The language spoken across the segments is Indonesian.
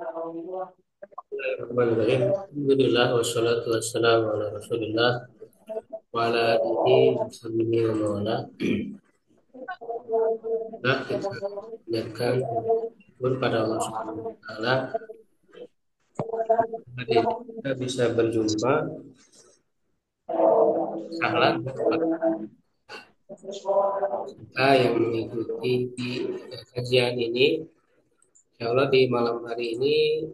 Bismillahirrahmanirrahim. Alhamdulillah wassalatu wassalamu ala Rasulillah wa ala alihi washabihi wa mawala. Nah, kita panjatkan syukur pada Allah Subhanahu wa taala hari ini kita bisa berjumpa sahlan kepada kita yang mengikuti di kajian ini. Insya Allah di malam hari ini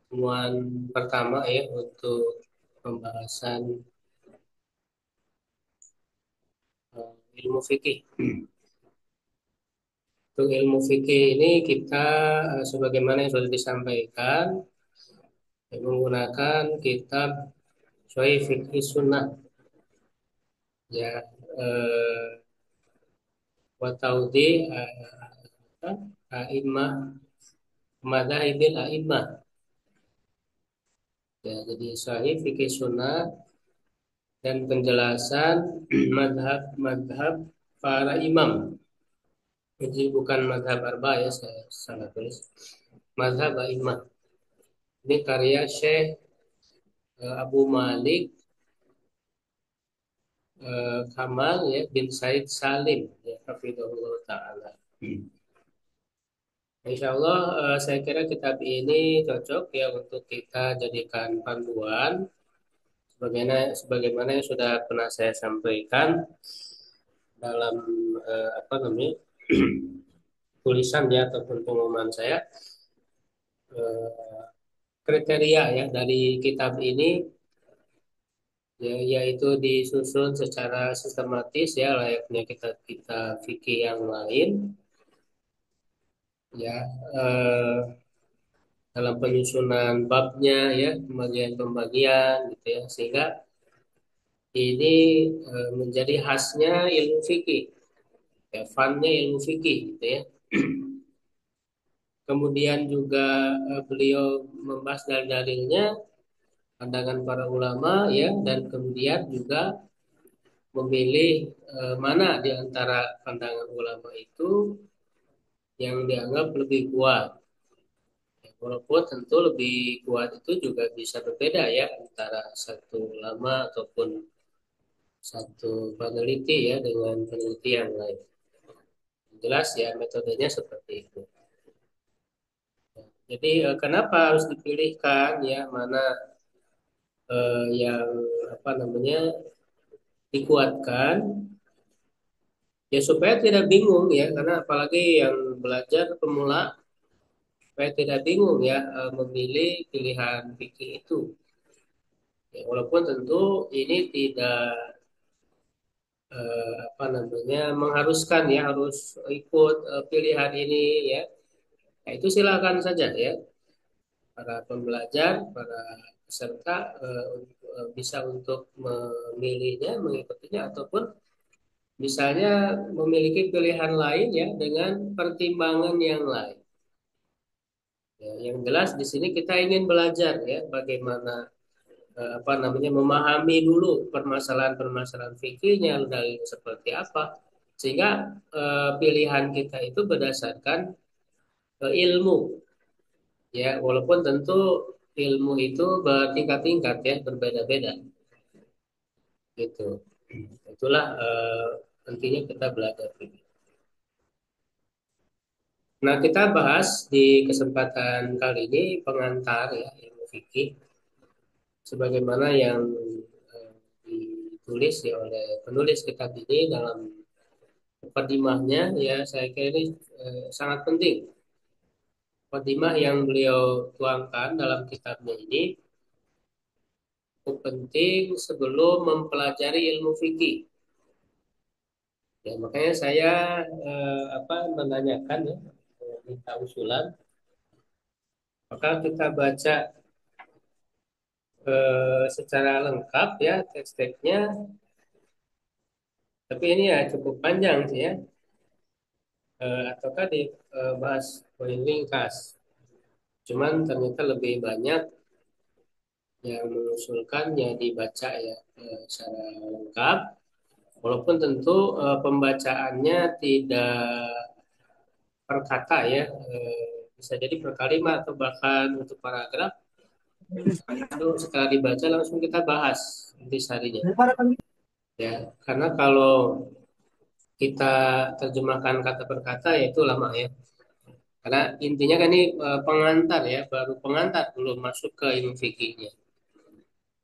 temuan pertama ya untuk pembahasan ilmu fikih. Untuk ilmu fikih ini kita sebagaimana yang sudah disampaikan menggunakan kitab Syai Fikih Sunnah ya Wataudi A'immah Madhahibil A'immah ya, jadi Syai Fikih Sunnah dan penjelasan madhab para imam, jadi bukan madhab arba ya, saya salah tulis, madhab A'immah. Ini karya Syekh Abu Malik Kamal ya bin Said Salim ya hafizahullah taala. Insya Allah saya kira kitab ini cocok ya untuk kita jadikan panduan sebagaimana yang sudah pernah saya sampaikan dalam apa namanya tulisan ya ataupun pengumuman saya, eh, kriteria ya dari kitab ini ya, yaitu disusun secara sistematis ya layaknya kita kita fikih yang lain ya, dalam penyusunan babnya ya pembagian-pembagian gitu ya, sehingga ini menjadi khasnya ilmu fikih ya, funnya ilmu fikih gitu ya. Kemudian juga beliau membahas dalil-dalilnya, pandangan para ulama ya, dan kemudian juga memilih mana di antara pandangan ulama itu yang dianggap lebih kuat. Ya, walaupun tentu lebih kuat itu juga bisa berbeda ya antara satu ulama ataupun satu peneliti ya dengan peneliti yang lain. Jelas ya metodenya seperti itu. Jadi kenapa harus dipilihkan ya mana yang apa namanya dikuatkan ya supaya tidak bingung ya, karena apalagi yang belajar pemula supaya tidak bingung ya memilih pilihan fikih itu. Ya, walaupun tentu ini tidak apa namanya mengharuskan ya harus ikut pilihan ini ya. Nah, itu silakan saja ya para pembelajar, para peserta bisa untuk memilihnya, mengikutinya ataupun misalnya memiliki pilihan lain ya dengan pertimbangan yang lain. Ya, yang jelas di sini kita ingin belajar ya bagaimana apa namanya memahami dulu permasalahan-permasalahan fikihnya dari seperti apa, sehingga pilihan kita itu berdasarkan ilmu ya, walaupun tentu ilmu itu bertingkat-tingkat ya, berbeda-beda gitu. Itulah pentingnya kita belajar fikih. Nah, kita bahas di kesempatan kali ini pengantar ya ilmu fikih sebagaimana yang eh, ditulis ya oleh penulis kitab ini dalam mukadimahnya ya, saya kira ini sangat penting. Mukadimah yang beliau tuangkan dalam kitabnya ini cukup penting sebelum mempelajari ilmu fikih. Ya, makanya saya apa menanyakan ya, minta usulan, maka kita baca secara lengkap ya teks-teksnya, tapi ini ya cukup panjang sih ya, ataukah dibahas poin ringkas. Cuman ternyata lebih banyak yang mengusulkannya dibaca ya secara lengkap, walaupun tentu pembacaannya tidak per kata ya, Bisa jadi per kalimat atau bahkan untuk paragraf. Nah, itu setelah dibaca langsung kita bahas intisarinya. Ya, karena kalau kita terjemahkan kata per kata ya itu lama ya. Karena intinya kan ini pengantar ya, baru pengantar belum masuk ke ilmu fikihnya.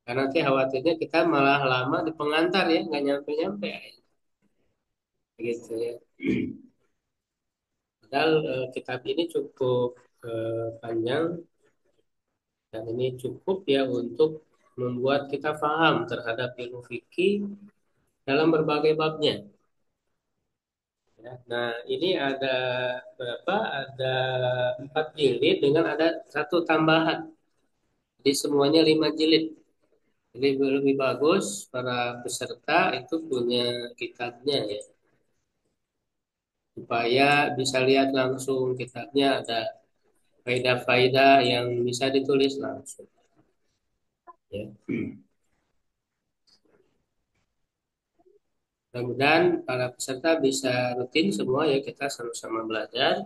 Karena nanti khawatirnya kita malah lama di pengantar ya, nggak nyampe-nyampe gitu ya. Padahal kitab ini cukup panjang dan ini cukup ya untuk membuat kita paham terhadap ilmu fikih dalam berbagai babnya. Ya. Nah, ini ada berapa? Ada 4 jilid dengan ada satu tambahan. Jadi semuanya 5 jilid. Jadi lebih bagus para peserta itu punya kitabnya ya, supaya bisa lihat langsung kitabnya ada faedah-faedah yang bisa ditulis langsung. Ya. Mudah-mudahan para peserta bisa rutin semua ya kita sama-sama belajar.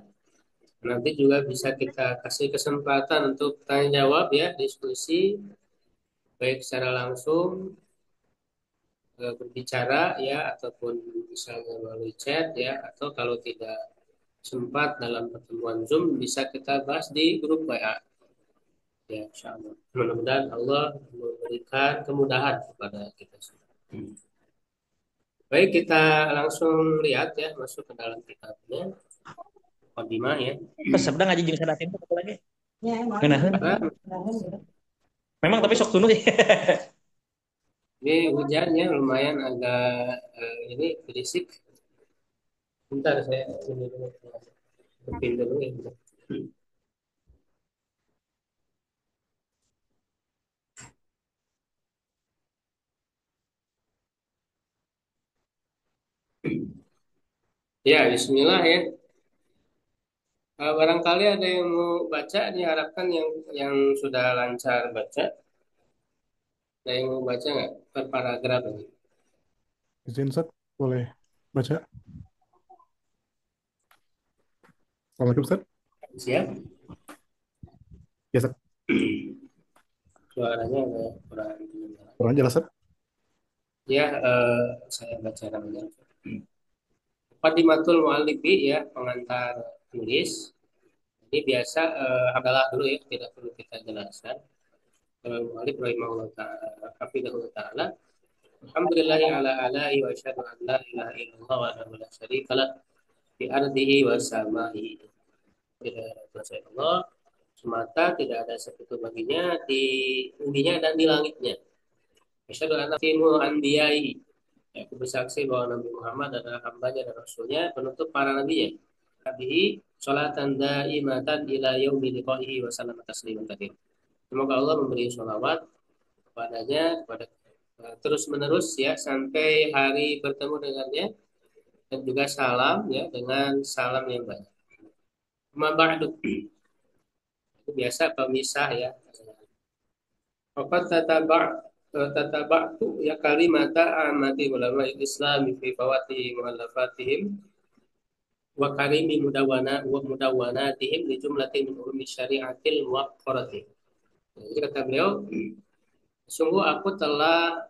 Nanti juga bisa kita kasih kesempatan untuk tanya jawab ya, diskusi baik secara langsung berbicara ya ataupun misalnya melalui chat ya atau kalau tidak sempat dalam pertemuan Zoom bisa kita bahas di grup WA ya insyaallah. Mudah-mudahan Allah memberikan kemudahan kepada kita semua. Baik, kita langsung lihat ya masuk ke dalam kitabnya. Mukadimah ya. Sedang aja jeung sadatin tuh lagi. Ngeunaheun. Karena Memang tapi sok tunu sih. ini hujannya lumayan agak ini berisik. Bentar saya ini dulu. Berpindah dulu ya. Ya, Bismillah ya. Barangkali ada yang mau baca, diharapkan yang sudah lancar baca. Ada yang mau baca nggak per paragraf ini? Izin Ustaz, boleh baca? Assalamualaikum Ustaz. Siap? Ya Ustaz, Suaranya agak kurang dengar. kurang jelas Ustaz. Ya, saya baca namanya. Muqaddimatul Mu'allifi ya, pengantar tulis. Ini biasa adalah dulu ya, tidak perlu kita jelaskan. Mu'allif rahimahullah ta'ala, hafidhahullah ta'ala. Alhamdulillahi ala ala'i wa asyhadu an la ilaha illallah wa annahu la syarika lah fi ardihi wa sama'i. Tidak ada kuasa Allah semata, tidak ada sekutu baginya di buminya dan di langitnya. Asyhadu anna timu anbiya'i. Ya, aku bersaksi bahwa Nabi Muhammad adalah hambanya dan rasulnya, penutup para nabinya. Nabihi sholatan daimatan ila yaumi liqa'ihi wa sallam tasliman katsir. Semoga Allah memberi sholawat kepadanya kepada terus menerus ya sampai hari bertemu dengannya dan juga salam ya dengan salam yang banyak. Amma ba'du. Itu biasa pemisah ya. Waqad tataba'tu ya kalimata amati ulama Islam fi fawati mu'allafatihim wa karimi mudawwanatihim li jumlatin min ulumi syari'atil muwaqqarati. Jadi kata beliau, sungguh aku telah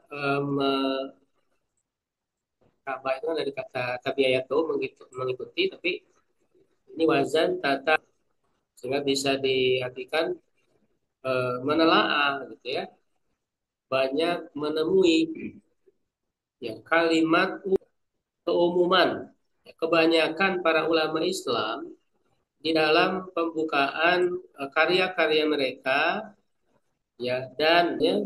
Ka'bah itu kan dari kata tabiayatu mengikuti, tapi ini wazan tata sehingga bisa diartikan menelaah gitu ya, banyak menemui ya kalimat keumuman ya, kebanyakan para ulama Islam di dalam pembukaan karya-karya mereka ya dan ya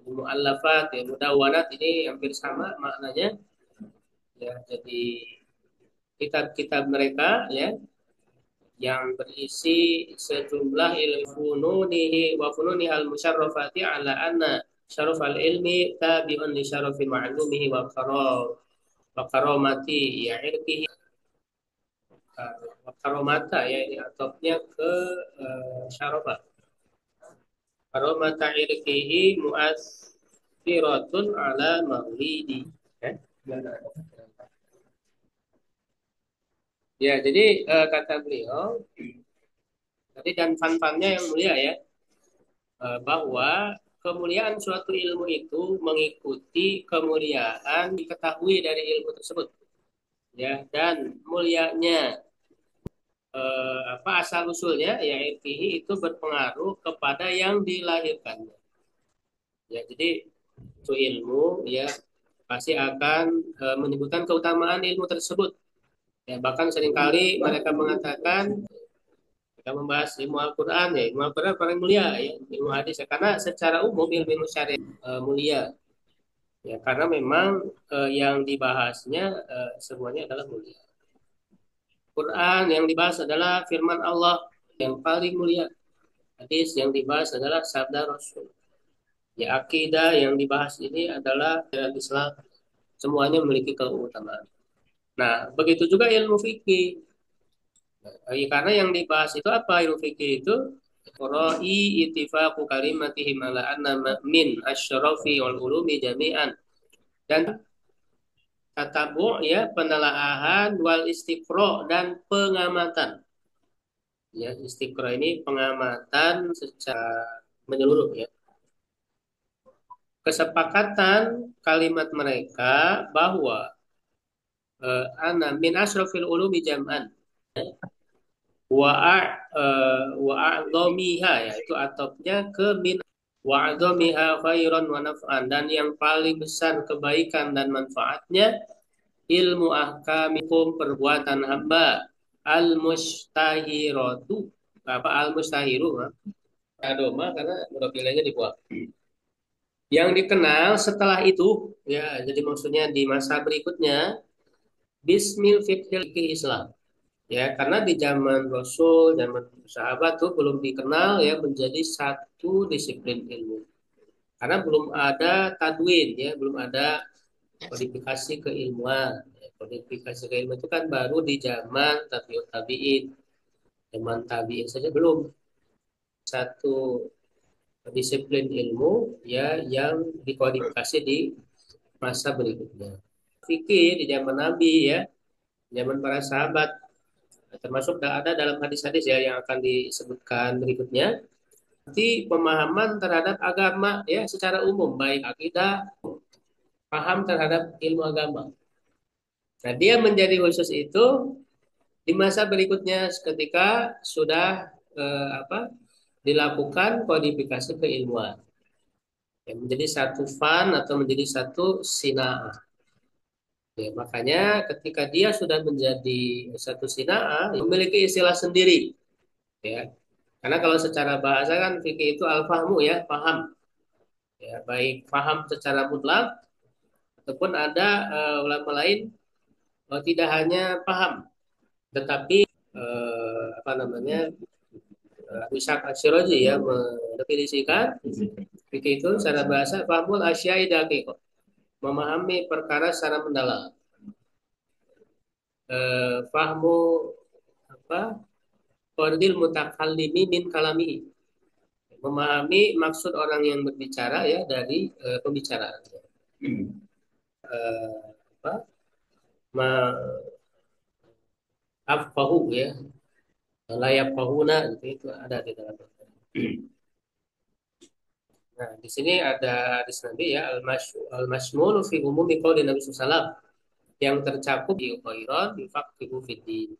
muallafat ya mudawwanat ini hampir sama maknanya ya jadi kitab-kitab mereka ya yang berisi sejumlah ilmu fununihi wa fununi al musyarrafati ala anna syaraf al ilmi tabi'un li syarafil ma'lumihi wa karamati ya irkihi wa karamata ya ini atopnya ke syarafah karamata irkihi mu'assiratun ala maulidi ya. Ya, jadi kata beliau Jadi dan fun-funnya yang mulia ya, bahwa kemuliaan suatu ilmu itu mengikuti kemuliaan diketahui dari ilmu tersebut ya, dan mulianya asal usulnya ya fihi itu berpengaruh kepada yang dilahirkannya ya. Jadi itu ilmu ya pasti akan menyebutkan keutamaan ilmu tersebut ya. Bahkan seringkali mereka mengatakan, kita membahas ilmu Al-Quran ya, ilmu Al-Quran paling mulia ya, ilmu hadis ya, karena secara umum ilmu syariat mulia ya, karena memang yang dibahasnya semuanya adalah mulia. Quran yang dibahas adalah firman Allah yang paling mulia. Hadis yang dibahas adalah sabda Rasul. Ya, akidah yang dibahas ini adalah Islam. Semuanya memiliki keutamaan. Nah, begitu juga ilmu fikih. Karena yang dibahas itu apa ilmu fikih itu? Qara'i ittifaqu kalimatihim ala anna min asyrafi wal ulumi jami'an. Dan tatabu ya, penelaahan wal istiqra dan pengamatan. Ya, istiqra ini pengamatan secara menyeluruh ya. Kesepakatan kalimat mereka bahwa ana min asrafil ulumi jam'an wa a'dhamiha ya, itu atopnya ke min wa a'dhamiha khairan wa naf'an, dan yang paling besar kebaikan dan manfaatnya ilmu ahkamikum, perbuatan hamba, al mustahiratu, apa al mustahiru adoma karena mudhofilahnya dibuang, yang dikenal setelah itu ya. Jadi maksudnya di masa berikutnya bismil fiqhil Islam ya, karena di zaman Rasul, zaman sahabat tuh belum dikenal ya menjadi satu disiplin ilmu, karena belum ada tadwin ya, belum ada kodifikasi keilmuan ya. Kodifikasi keilmuan itu kan baru di zaman tabiut tabiin, zaman tabiin saja belum satu disiplin ilmu ya yang dikodifikasi di masa berikutnya. Fikih di zaman Nabi ya, zaman para sahabat, termasuk ada dalam hadis-hadis ya yang akan disebutkan berikutnya. Nanti pemahaman terhadap agama ya secara umum, baik akidah, paham terhadap ilmu agama. Nah, dia menjadi khusus itu di masa berikutnya ketika sudah dilakukan kodifikasi keilmuan. Ya, menjadi satu fan atau menjadi satu sinaa. Ya, makanya ketika dia sudah menjadi satu sinaa, memiliki istilah sendiri. Ya, karena kalau secara bahasa kan fikih itu al-fahmu ya, paham. Ya, baik paham secara mutlak ataupun ada ulama lain tidak hanya paham, tetapi apa namanya Ishaq Asyirazi ya mendefinisikan fikih itu secara bahasa fahmul asya'i daqiq, memahami perkara secara mendalam. Fahmu apa? Qardil mutakallimi min kalami, memahami maksud orang yang berbicara ya dari pembicaraan. Apa? Ma afqahu ya, layak pahuna itu ada di dalam. Nah, di sini ada hadis Nabi ya, al-masmulu fi umumi qauli Nabi sallallahu, yang tercakup di khairan yufaqihu fiddin.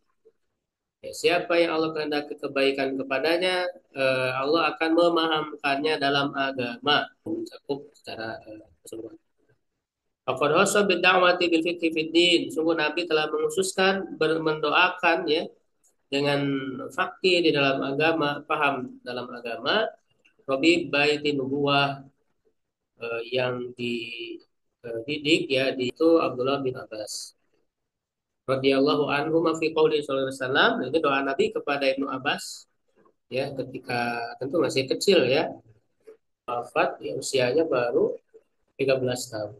Ya, siapa yang Allah kehendaki kebaikan kepadanya, Allah akan memahamkannya dalam agama, mencakup secara keseluruhan. Faqad hassa bid-da'wati bil fiqhi fiddin. Sungguh Nabi telah menghususkan mendoakan ya dengan fakih di dalam agama, paham dalam agama. Robi baiti nubuwah, yang dididik ya di itu Abdullah bin Abbas radhiyallahu anhu ma fi qouli sallallahu alaihi wasallam. Itu doa Nabi kepada Ibnu Abbas ya ketika tentu masih kecil ya, wafat ya usianya baru 13 tahun.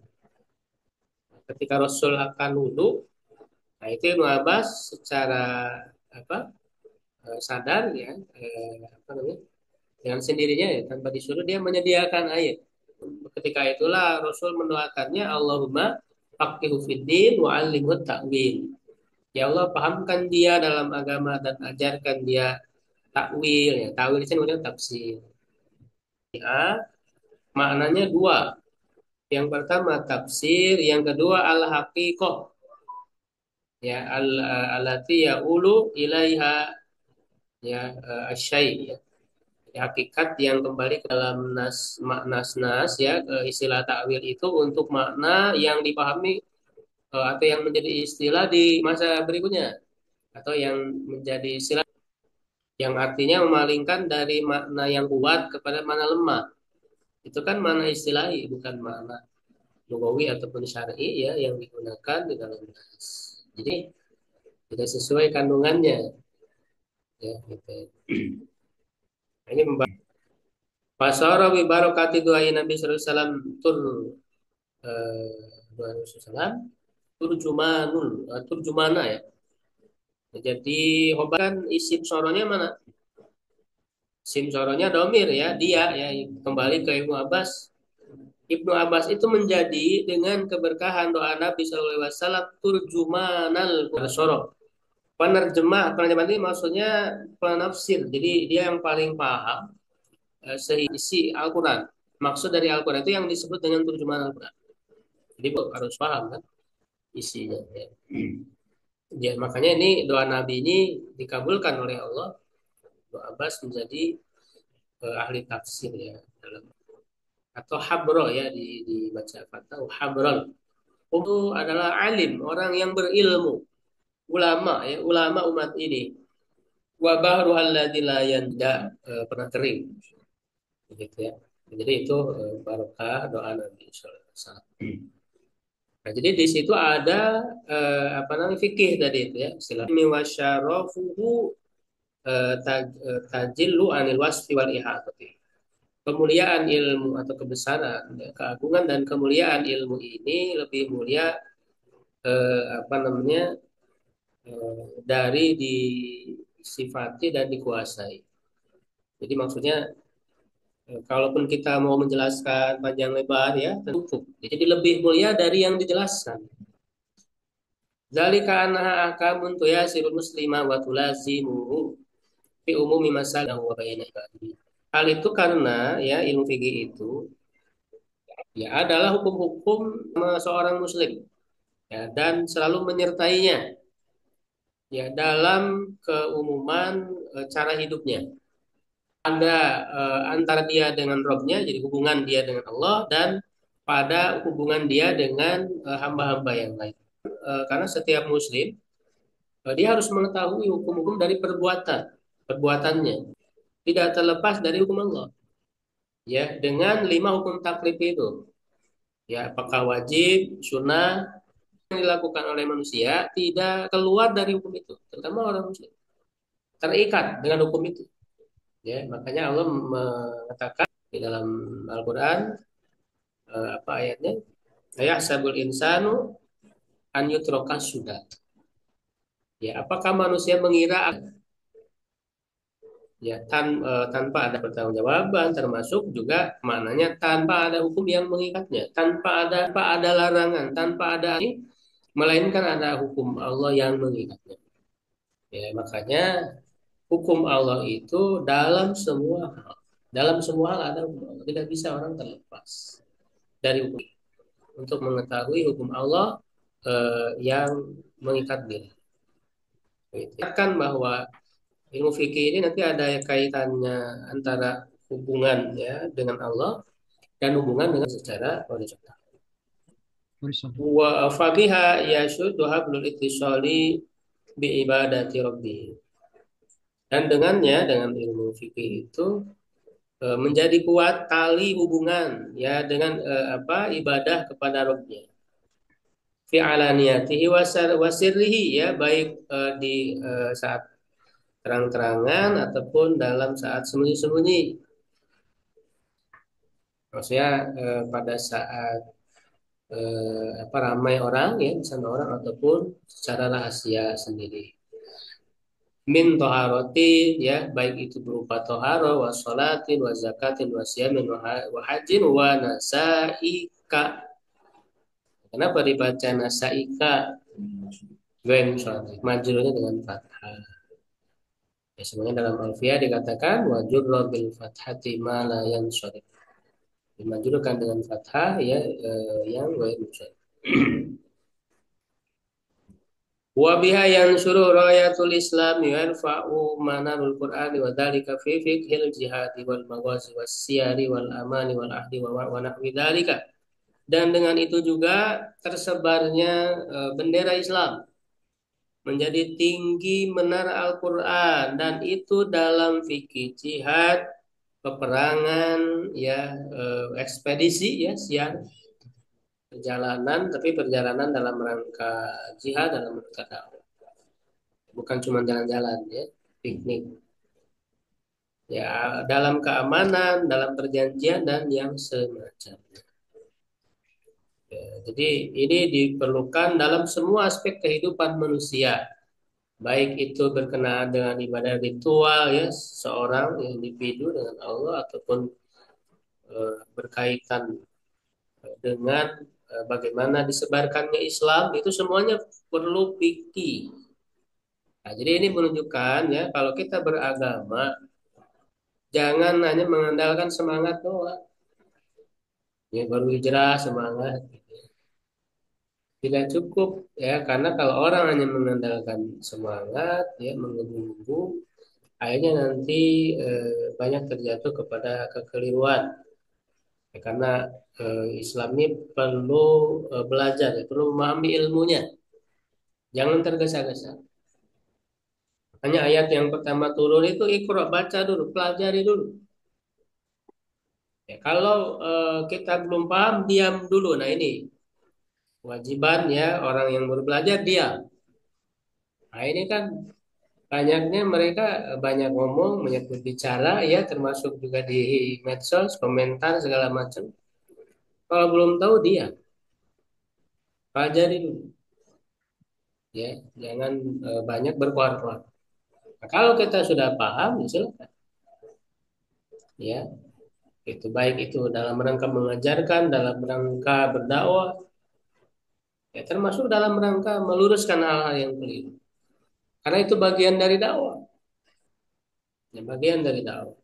Ketika Rasul akan wudhu, nah itu Ibnu Abbas secara sadar ya, apa namanya, dengan sendirinya ya tanpa disuruh dia menyediakan air. Ketika itulah Rasul mendoakannya, Allahumma faqihu fiddin wa 'allimhu ta'wil. Ya Allah, pahamkan dia dalam agama dan ajarkan dia takwil ya. Takwil itu namanya tafsir. Ya, maknanya dua. Yang pertama tafsir, yang kedua al-haqiqah. Ya, allati ya'ulu ilaiha ya asyai ya. Hakikat yang kembali ke dalam nas ya istilah takwil itu untuk makna yang dipahami atau yang menjadi istilah di masa berikutnya atau yang menjadi istilah yang artinya memalingkan dari makna yang kuat kepada makna lemah. Itu kan makna istilahi, bukan makna lugawi ataupun syar'i ya yang digunakan di dalam nas. Jadi tidak sesuai kandungannya ya gitu. Nah, ini Fasara wi barokati doai Nabi sallallahu alaihi wasallam doa Rasulullah turjumanul turjumana ya. Jadi hoba kan isim soronya mana? Isim soronya domir ya dia ya kembali ke Ibnu Abbas. Ibnu Abbas itu menjadi dengan keberkahan doa Nabi sallallahu alaihi wasallam turjumanal soro. Penerjemah ini maksudnya penafsir. Jadi dia yang paling paham seisi Al-Quran. Maksud dari Al-Quran itu yang disebut dengan terjemahan Al-Quran. Jadi harus paham kan isinya. Ya. Ya, makanya ini doa Nabi ini dikabulkan oleh Allah. Doa Abbas menjadi ahli tafsir ya dalam atau habro ya dibaca kata habron. Itu adalah alim, orang yang berilmu, ulama ya, ulama umat ini. Wa bahru alladzi la yanda pernah kering. Begitu ya. Jadi itu barokah doa Nabi sallallahu alaihi wasallam. Nah, jadi di situ ada apa namanya fikih tadi itu ya, istilah miwasyarafuhu tajillu anil wasfi wal ihatati. Kemuliaan ilmu atau kebesaran, ya, keagungan dan kemuliaan ilmu ini lebih mulia apa namanya dari disifati dan dikuasai. Jadi maksudnya kalaupun kita mau menjelaskan panjang lebar ya cukup. Jadi lebih mulia dari yang dijelaskan. Zalika annaha ahkamun tuyasirul muslima wa tulazimuhu fi umumi masalah wa bayna ibadihi. Hal itu karena ya ilmu fikih itu ya adalah hukum-hukum seorang muslim ya dan selalu menyertainya ya dalam keumuman cara hidupnya. Ada antara dia dengan Robnya, jadi hubungan dia dengan Allah dan pada hubungan dia dengan hamba-hamba yang lain. Karena setiap muslim dia harus mengetahui hukum-hukum dari perbuatannya, tidak terlepas dari hukum Allah. Ya, dengan 5 hukum taklif itu, ya apakah wajib, sunnah yang dilakukan oleh manusia tidak keluar dari hukum itu, terutama orang muslim terikat dengan hukum itu. Ya, makanya Allah mengatakan di dalam Al-Quran apa ayatnya? Ayahsabul insanu an yutroka sudah. Ya, apakah manusia mengira ya tanpa ada pertanggungjawaban termasuk juga maknanya tanpa ada hukum yang mengikatnya, tanpa ada larangan, tanpa ada ini melainkan ada hukum Allah yang mengikatnya. Ya, makanya hukum Allah itu dalam semua hal ada hukum Allah. Tidak bisa orang terlepas dari hukum untuk mengetahui hukum Allah yang mengikat diri. Kan bahwa ilmu fikih ini nanti ada kaitannya antara hubungan ya dengan Allah dan hubungan dengan secara horizontal. Wa fabiha yashuddu hablul ittisali bi ibadati rabbih. Dan dengannya dengan ilmu fikih itu menjadi kuat tali hubungan ya dengan ibadah kepada Rabbnya. Fi alaniyatihi wasirrihi ya baik di saat terang-terangan ataupun dalam saat sembunyi-sembunyi. Maksudnya pada saat ramai orang ya bersama orang ataupun secara rahasia sendiri. Min toharoti ya baik itu berupa toharo wa sholatin wa zakatin wa siyamin wa hajin wa nasaika. Kenapa dibaca nasaika? Majrurnya dengan fathah. Ya, sebenarnya dalam Alfiah dikatakan wajurra bil fathati ma la yansharif. Dimajurkan dengan fathah ya yang ghairu munsharif. Wa biha yanshuru rayatul Islam yarfa'u manarul Qur'ani wa dzalika fi fiqhil jihadi wal maghazi was siyari wal amani wal ahdi wa nahwi dzalika. Dan dengan itu juga tersebarnya bendera Islam menjadi tinggi menara Al-Quran, dan itu dalam fikih jihad, peperangan, ya ekspedisi, ya siar, perjalanan, tapi perjalanan dalam rangka jihad, dalam rangka dakwah, bukan cuma jalan-jalan, ya piknik, ya dalam keamanan, dalam perjanjian dan yang semacamnya. Ya, jadi ini diperlukan dalam semua aspek kehidupan manusia, baik itu berkenaan dengan ibadah ritual ya seorang individu dengan Allah, ataupun berkaitan dengan bagaimana disebarkannya Islam, itu semuanya perlu fikih. Nah, jadi ini menunjukkan ya kalau kita beragama jangan hanya mengandalkan semangat doang. Ya baru hijrah semangat. Tidak cukup ya, karena kalau orang hanya mengandalkan semangat ya menggebu-gebu, akhirnya nanti banyak terjatuh kepada kekeliruan. Ya, karena Islam ini perlu belajar, ya, perlu memahami ilmunya, jangan tergesa-gesa. Hanya ayat yang pertama turun itu Iqra, baca dulu, pelajari dulu. Ya, kalau kita belum paham, diam dulu. Nah ini kewajiban ya orang yang baru belajar, diam. Nah ini kan banyaknya mereka banyak ngomong, banyak berbicara, ya termasuk juga di medsos, komentar segala macam. Kalau belum tahu, diam, pelajari dulu. Ya, jangan banyak berkuar-kuar. Nah, kalau kita sudah paham, ya silakan. Ya, itu baik itu dalam rangka mengajarkan, dalam rangka berdakwah, ya termasuk dalam rangka meluruskan hal-hal yang keliru. Karena itu bagian dari dakwah. Ya, bagian dari dakwah.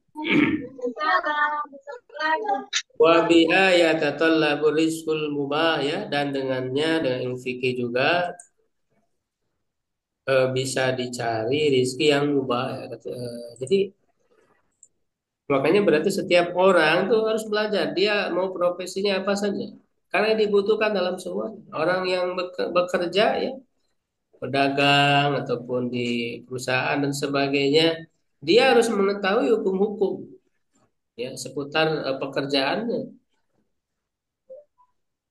Wa biha yatatallabu rizqul mubah, ya, dan dengannya, dengan fikih juga bisa dicari rizki yang mubah, ya. Jadi makanya berarti setiap orang tuh harus belajar. Dia mau profesinya apa saja. Karena dibutuhkan dalam semua. Orang yang bekerja ya, pedagang ataupun di perusahaan dan sebagainya, dia harus mengetahui hukum-hukum ya seputar pekerjaannya.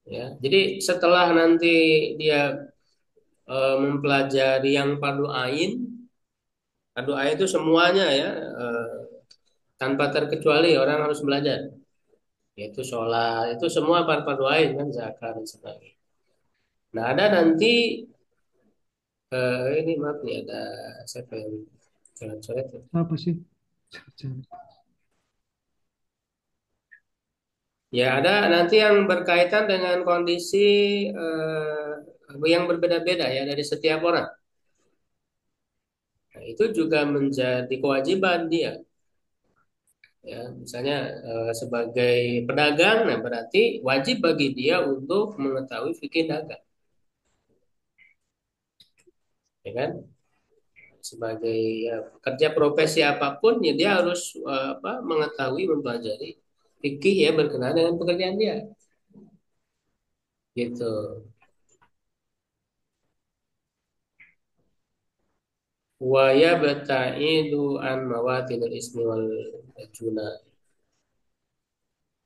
Ya, jadi setelah nanti dia mempelajari yang fardu ain itu semuanya ya, tanpa terkecuali orang harus belajar. Yaitu sholat, itu semua fardu ain kan, zakat dan sebagainya. Nah ada nanti ini maaf nih, ada siapa yang coret-coret ya? Apa sih? Ya ada nanti yang berkaitan dengan kondisi yang berbeda-beda ya dari setiap orang. Nah, itu juga menjadi kewajiban dia. Ya, misalnya sebagai pedagang, nah berarti wajib bagi dia untuk mengetahui fikih dagang, ya kan? Sebagai ya, pekerja profesi apapun ya dia harus mengetahui, mempelajari fikih ya berkenaan dengan pekerjaan dia, gitu. Wa yabta'idu an mawatinil ismi wal juna,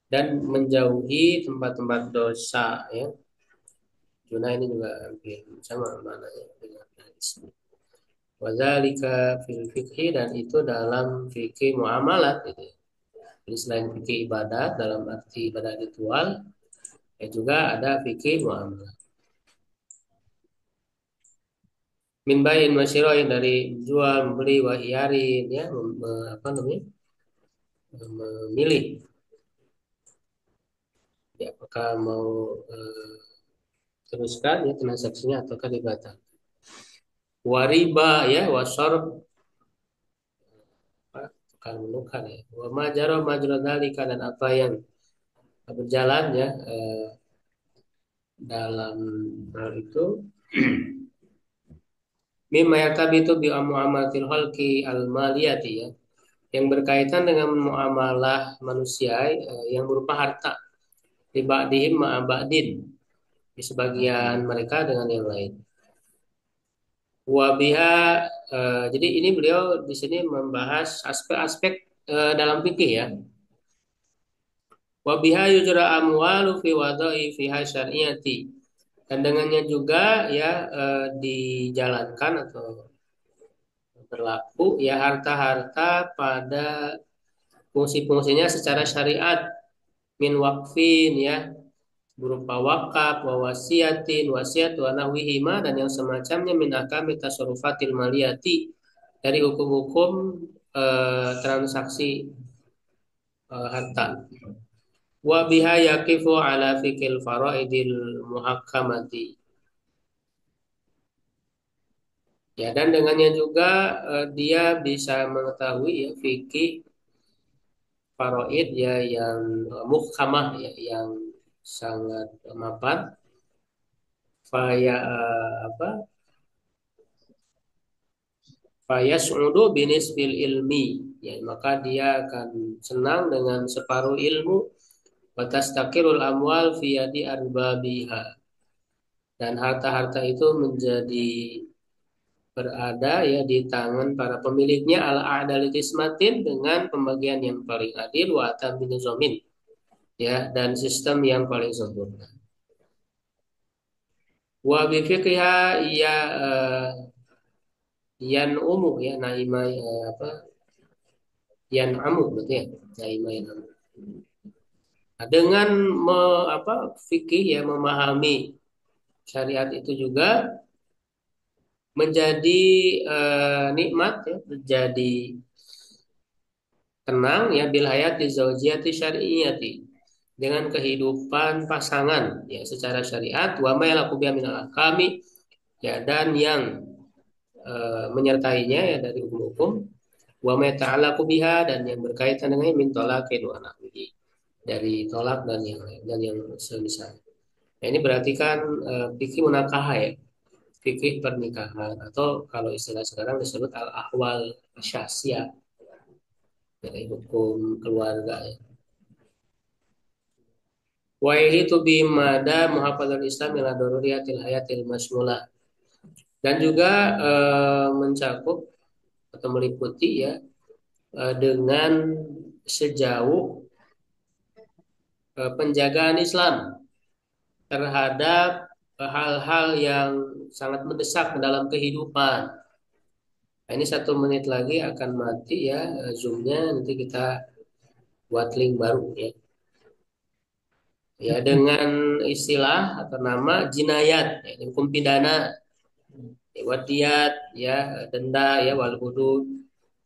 dan menjauhi tempat-tempat dosa ya. Juna ini juga hampir sama maknanya dengan ismi. Wadzalika fil fikhi, dan itu dalam fikih muamalat gitu ya. Jadi selain fikih ibadat dalam arti ibadah ritual, ya juga ada fikih muamalat. Min bayin yang dari jual, membeli, wahiyarin ya, apa namanya? Memilih ya apakah mau teruskan ya transaksinya ataukah dibatalkan. Wariba ya, wasorb, akan menukar ya. Wa majara majra dzalika, dan apa yang berjalan ya dalam hal itu mimma yartabitu bi muamalatil khalqi al maliyati ya, yang berkaitan dengan muamalah manusia yang berupa harta di ba'dihim ma'a ba'din, di sebagian mereka dengan yang lain. Wabiha, jadi ini beliau di sini membahas aspek-aspek dalam fikih ya. Wabiha yujra amwalu fi wadai fiha syariati, dan dengannya juga ya dijalankan atau berlaku ya harta-harta pada fungsi-fungsinya secara syariat, min wakfin ya, berupa wakaf, wa wasiatin, wasiat, wa nahwihima, dan yang semacamnya min akami tasarrufatil maliyati, dari hukum-hukum transaksi harta. Wa biha yaqifu ala fikil faraidil muhakkamati. Ya, dan dengannya juga dia bisa mengetahui ya fikih faraid ya yang muhkamah ya, yang sangat mapan. Faya apa? Fayas'udu binisbil ilmi, ya maka dia akan senang dengan separuh ilmu. Watastaqirul amwal fi yadi arbabiha, dan harta-harta itu menjadi berada ya di tangan para pemiliknya ala a'dali qismatin, dengan pembagian yang paling adil, wa atamin nizamin ya, dan sistem yang paling sempurna. Wa bi fiqhiha ya yan umu ya naima apa yan amu berarti ya naima yan amu. Nah, dengan fikih ya memahami syariat itu juga menjadi nikmat ya, menjadi tenang ya bil hayati zaujiyati syar'iyyati, dengan kehidupan pasangan ya secara syariat, wa ma yalaku biha minal ahkami ya, dan yang menyertainya ya dari hukum-hukum, wa ma ta'allaqu biha, dan yang berkaitan dengan min talaqin wa nahwihi, dari tolak dan yang lain dan yang semisal. Nah, ini berarti kan fikih munakah ya, fikih pernikahan, atau kalau istilah sekarang disebut al-ahwal syahsiyah, dari hukum keluarga ya. Wa yahitu bi mada muhafadzal Islam ila daruriyatil hayatil masmulah, dan juga mencakup atau meliputi ya dengan sejauh penjagaan Islam terhadap hal-hal yang sangat mendesak dalam kehidupan. Nah, ini 1 menit lagi akan mati ya Zoom-nya, nanti kita buat link baru ya. Ya, dengan istilah atau nama jinayat, ya, hukum pidana, ya, wadiyat, ya, denda, ya, wal hudud,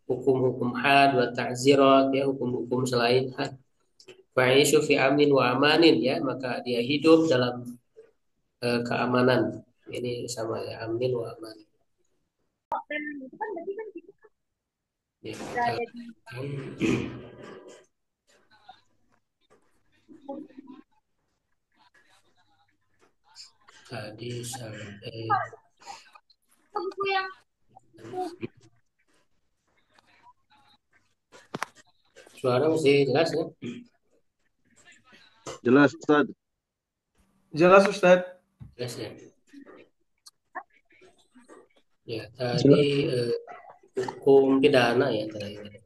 hukum-hukum had, wa ta'zirat, ya, hukum-hukum selain had. Fa'ishu fi amnin wa amanin, ya, maka dia hidup dalam keamanan. Ini sama ya, amin wa amanin. Ya, tadi sampai suara masih jelas ya? Jelas, Ustaz. Jelas, Ustaz. Jelas ya? Ya, tadi hukum pidana ya terakhir.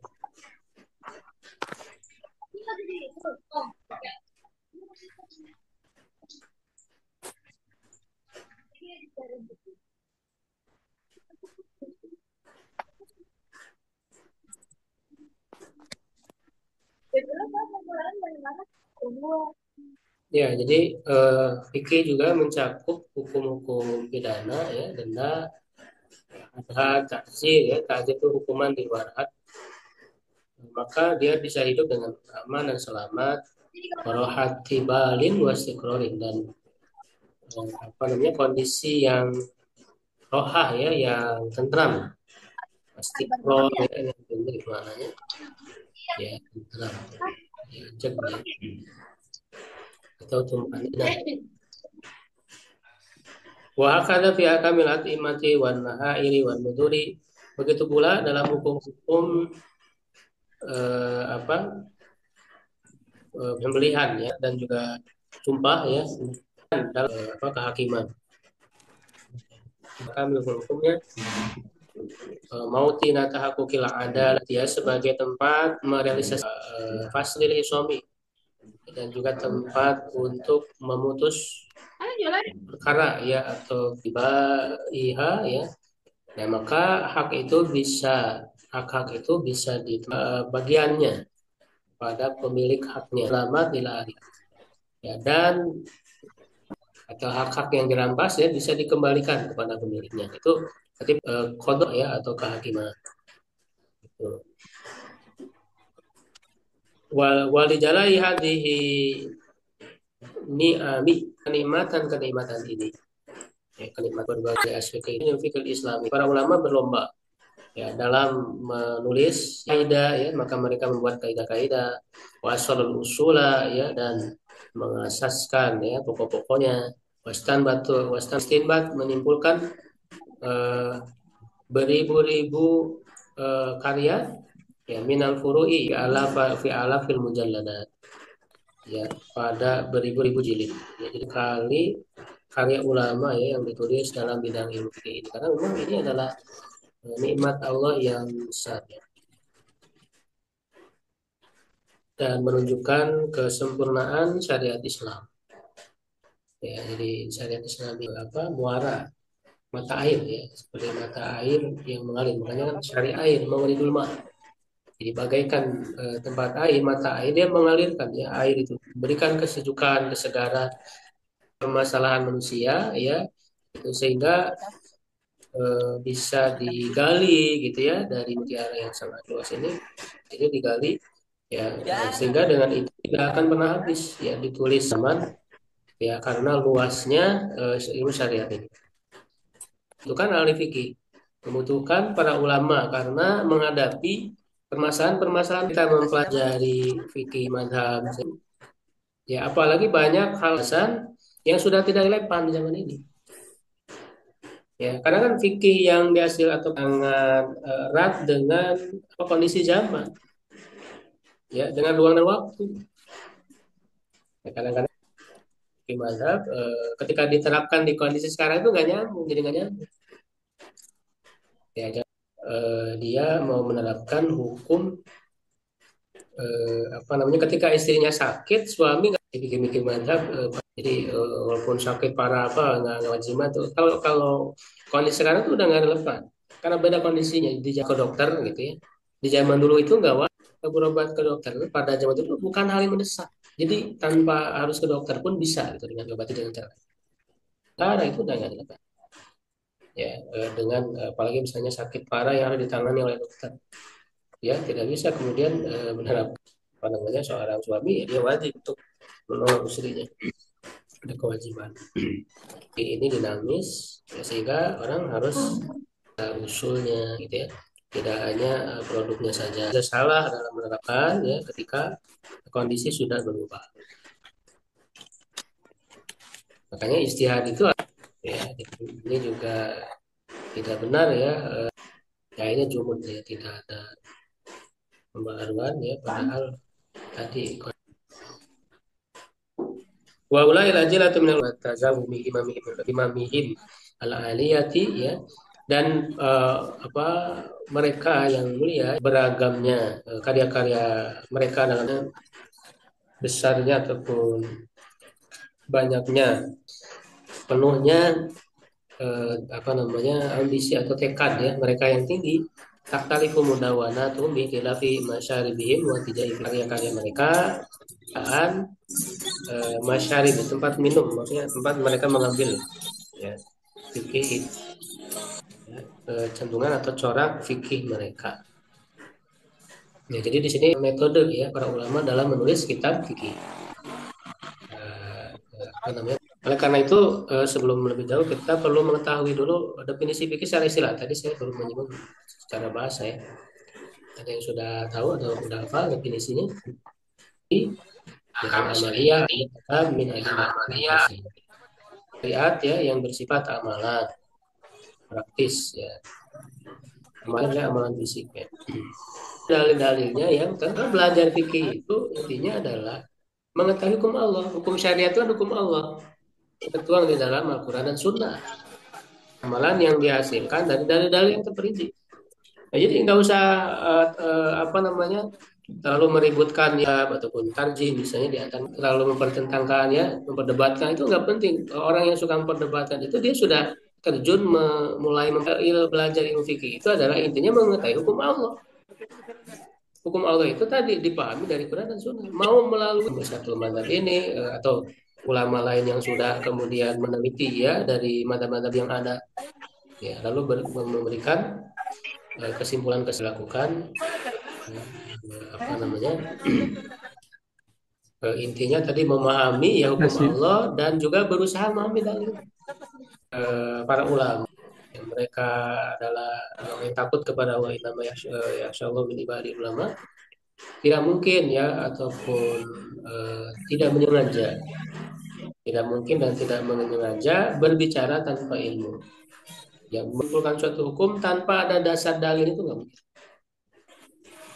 Ya, jadi fikih juga mencakup hukum-hukum pidana ya, denda, had, ta'zir ya, ta'zir itu hukuman di luar had. Maka dia bisa hidup dengan aman dan selamat, warohati balin wastiqrorin, dan kondisi yang rohah ya, yang tentram pasti pro ya yang benar maknanya ya tenang ya jernih atau tumanina. Wa hakadha fi akamil atimati wan nahairi wan nuduri. Begitu pula dalam hukum-hukum apa pembelian ya dan juga sumpah ya dalam kehakiman. Maka hukumnya mauti natahakukil adalah dia sebagai tempat merealisasi faslil isomi dan juga tempat untuk memutus perkara ya atau tiba iha ya. Nah, maka hak itu bisa di bagiannya pada pemilik haknya selamat dilari ya dan atau hak-hak yang dirampas ya bisa dikembalikan kepada pemiliknya itu berarti kodok ya atau kehakiman itu. Wali jalai hadihi ni'ami kenikmatan ini ya, kenikmatan berbagai aspek ini fikir Islami. Para ulama berlomba ya dalam menulis kaidah ya maka mereka membuat kaidah-kaidah wasalul usula ya dan mengasaskan ya pokok-pokoknya wastan istinbat menyimpulkan beribu-ribu karya ya minal furu'i fi alafil mujalladat ya pada beribu-ribu jilid ya, jadi karya ulama ya yang ditulis dalam bidang ilmu fikih ini karena memang ini adalah nikmat Allah yang besar ya. Dan menunjukkan kesempurnaan syariat Islam. Ya, jadi syariat Islam itu muara mata air ya, seperti mata air yang mengalir. Makanya kan syariat air mawaridul ma. Jadi bagaikan tempat air, mata air dia mengalirkan ya air itu, berikan kesejukan, kesegaran permasalahan manusia ya, itu sehingga bisa digali gitu ya dari mutiara yang sangat luas ini digali ya sehingga dengan itu tidak akan pernah habis ya ditulis zaman ya karena luasnya ilmu syariat ini itu kan ahli fikih membutuhkan para ulama karena menghadapi permasalahan-permasalahan kita mempelajari fikih madhab ya apalagi banyak hal yang sudah tidak relevan di zaman ini. Ya, karena kan fikih yang dihasil atau sangat erat dengan kondisi zaman, ya dengan ruang dan waktu. Ya, kadang-kadang fikih mazhab ketika diterapkan di kondisi sekarang itu nggak nyambung, jadi nggak nyambung. Ya, dia mau menerapkan hukum ketika istrinya sakit, suami nggak mikir-mikir mazhab. Jadi walaupun sakit parah nggak wajib tuh. Kalau kondisi sekarang tuh udah nggak relevan karena beda kondisinya. Di ke dokter gitu ya. Di zaman dulu itu nggak wajib berobat ke dokter. Pada zaman itu bukan hal yang mendesak. Jadi tanpa harus ke dokter pun bisa gitu dengan obat dengan cara. Karena itu udah nggak relevan. Ya dengan apalagi misalnya sakit parah yang harus ditangani oleh dokter. Ya tidak bisa kemudian menerapkan seorang suami ya, dia wajib untuk menolong istrinya. Ada kewajiban. Ini dinamis ya, sehingga orang harus usulnya gitu ya. Tidak hanya produknya saja. Ada salah dalam menerapkan ya ketika kondisi sudah berubah. Makanya istihad itu ya ini juga tidak benar ya. Kayaknya jumud ya tidak ada pembaharuan ya padahal tadi wa ulai rajulatu min al-tazawumi imamihim al-aliyati ya dan mereka yang mulia beragamnya karya-karya mereka dalam besarnya ataupun banyaknya penuhnya ambisi atau tekad ya mereka yang tinggi taktalifu mudawanatuhum bi khilafi masyaribihim wa tijai karya-karya mereka dan masyarib tempat minum maksudnya tempat mereka mengambil ya fikih ya, kecenderungan atau corak fikih mereka ya jadi di sini metode ya para ulama dalam menulis kitab fikih Oleh karena itu, sebelum lebih jauh kita perlu mengetahui dulu definisi fikih secara istilah. Tadi saya baru menyebut secara bahasa ya. Ada yang sudah tahu atau sudah hafal definisinya? Dengan amaliyah atau min adillah. Syariat ya yang bersifat amalan praktis ya. Amalan adalah amalan fisik ya. Dalil-dalilnya yang karena belajar fikih itu intinya adalah mengetahui hukum Allah. Hukum syariat itu hukum Allah. Tertuang di dalam Al-Quran dan Sunnah. Amalan yang dihasilkan dari dalil-dalil yang terperinci. Nah, jadi nggak usah apa namanya terlalu meributkan ya ataupun tarjih misalnya di antara terlalu mempertentangkan ya memperdebatkan itu nggak penting. Orang yang suka memperdebatkan itu dia sudah terjun mulai belajar ilmu fikih itu adalah intinya mengetahui hukum Allah. Hukum Allah itu tadi dipahami dari Quran dan Sunnah. Mau melalui satu mazhab ini atau ulama lain yang sudah kemudian meneliti ya dari mazhab-mazhab yang ada ya lalu memberikan kesimpulan lakukan apa namanya intinya tadi memahami ya hukum Allah dan juga berusaha memahami dalil para ulama yang mereka adalah yang takut kepada Allah nama ya Allah bin ibadi ulama tidak mungkin ya ataupun tidak menyengaja tidak mungkin dan tidak menyengaja berbicara tanpa ilmu yang mengumpulkan suatu hukum tanpa ada dasar dalil itu nggak mungkin